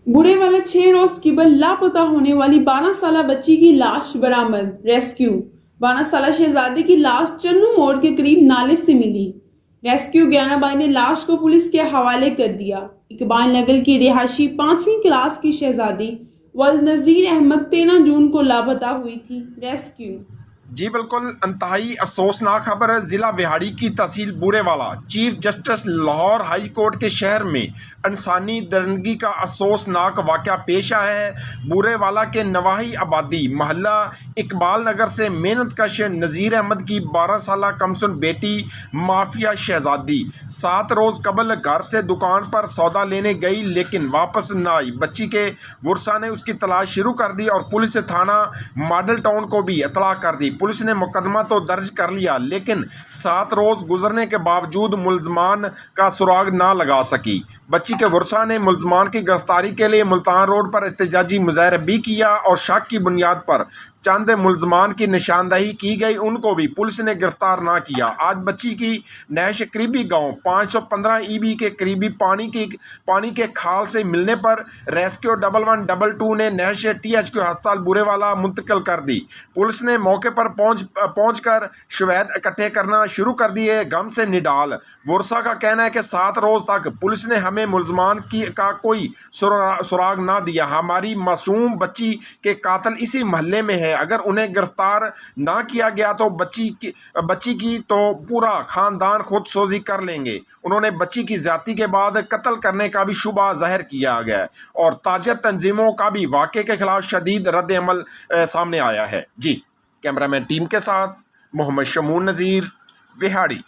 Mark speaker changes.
Speaker 1: برے والا 6 روز قبل لاپتہ ہونے والی 12 سالہ بچی کی لاش برآمد ریسکیو 12 سالہ شہزادی کی لاش چنو موڑ کے قریب نالے سے ملی۔ ریسکیو گیانا بائی نے لاش کو پولیس کے حوالے کر دیا۔ اقبال نگر کی رہائشی 5ویں کلاس کی شہزادی ولد نذیر احمد 13 جون کو لاپتہ ہوئی تھی۔ ریسکیو
Speaker 2: جی بالکل، انتہائی افسوسناک خبر ہے۔ ضلع وہاڑی کی تحصیل بورے والا chief justice Lahore high court کے شہر میں انسانی درندگی کا افسوسناک واقعہ پیش آیا ہے۔ بورے والا کے نواحی آبادی محلہ اقبال نگر سے محنت کش نذیر احمد کی 12 سالہ کمسن بیٹی مافیہ شہزادی 7 روز قبل گھر سے دکان پر سودا لینے گئی لیکن واپس نہ آئی۔ بچی کے ورثاء نے اس کی تلاش شروع کر دی اور پولیس تھانہ ماڈل ٹاؤن کو بھی اطلاع کر دی۔ پولیس نے مقدمہ تو درج کر لیا لیکن 7 روز گزرنے کے باوجود ملزمان کا سراغ نہ لگا سکی۔ بچی کے ورثاء نے ملزمان کی گرفتاری کے لیے ملتان روڈ پر احتجاجی مظاہرہ بھی کیا اور شک کی بنیاد پر چند ملزمان کی نشاندہی کی گئی، ان کو بھی پولیس نے گرفتار نہ کیا۔ آج بچی کی نہش قریبی گاؤں 515 ای بی کے قریبی پانی کے کھال سے ملنے پر ریسکیو 1122 نے نہش THQ ہسپتال بورے والا منتقل کر دی۔ پولیس نے موقع پر پہنچ کر شواہد اکٹھے کرنا شروع کر دیے۔ غم سے نڈال ورثاء کا کہنا ہے کہ 7 روز تک پولیس نے ہمیں ملزمان کا کوئی سراغ نہ دیا۔ ہماری معصوم بچی کے قاتل اسی محلے میں ہے، اگر انہیں گرفتار نہ کیا گیا تو بچی کی تو پورا خاندان خود سوزی کر لیں گے۔ انہوں نے بچی کی زیادتی کے بعد قتل کرنے کا بھی شبہ ظاہر کیا گیا اور تاجر تنظیموں کا بھی واقعے کے خلاف شدید رد عمل سامنے آیا ہے۔ جی کیمرہ مین ٹیم کے ساتھ محمد شمون نذیر، وہاڑی۔